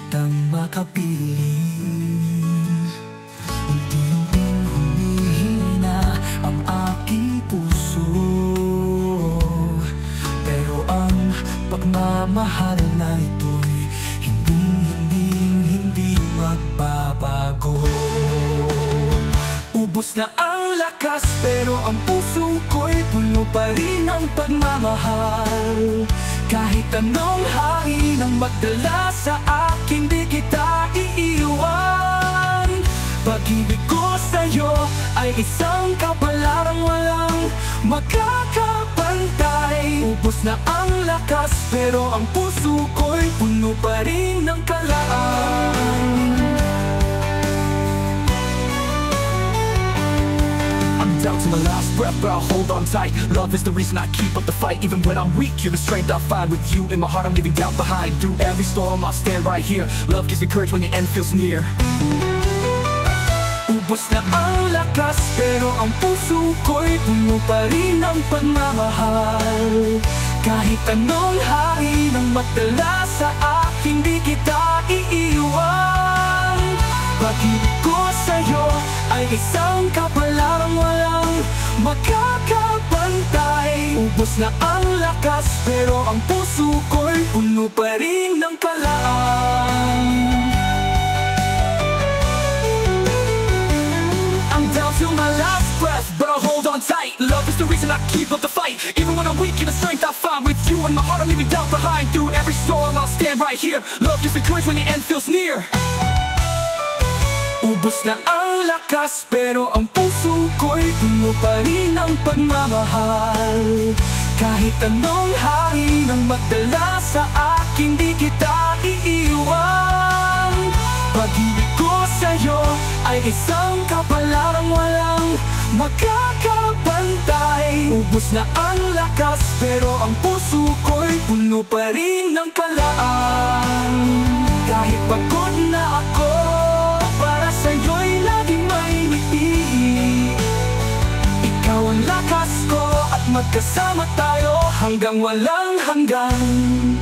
kitang makapiling. Unti-unting humihina ang aking puso, pero ang pagmamahal na ito'y hindi magbabago. Ubos na ang lakas pero ang puso ko'y puno pa rin ng pagmamahal. Kahit anong hangin ang magdala sa akin, di kita iiwan. Pag-ibig ko sa'yo ay isang kapalarang walang makakapantay. Ubos na ang lakas pero ang puso ko'y puno pa rin ng kalaan. Down to my last breath, but I'll hold on tight. Love is the reason I keep up the fight. Even when I'm weak, you're the strength I find. With you in my heart, I'm leaving doubt behind. Through every storm, I'll stand right here. Love gives me courage when the end feels near. Ubos na ang lakas, pero ang puso ko'y puno pa rin ng pagmamahal. Kahit anong hangin ang magdala sa akin, di kita iiwan. Pag-ibig ko sa'yo ay isang kapalarang walang makakapantay. Ubos na ang lakas pero ang puso ko'y puno pa rin ng kalaan. I'm down to my last breath, but I'll hold on tight. Love is the reason I keep up the fight. Even when I'm weak, in the strength I find. With you in my heart, I'm leaving doubt behind. Through every storm, I'll stand right here. Love gives me courage when the end feels near. Ubos na ang lakas pero ang puso ko'y puno pa rin ng pagmamahal. Kahit anong hangin ang magdala sa akin, di kita iiwan. Pag-ibig ko sa'yo ay isang kapalarang walang makakapantay. Ubos na ang lakas pero ang puso ko'y puno pa rin ng kalaan. Kahit pagod na ako, para sa'yo'y laging may ngiti. Ikaw ang lakas ko at magkasama tayo hanggang walang hanggan.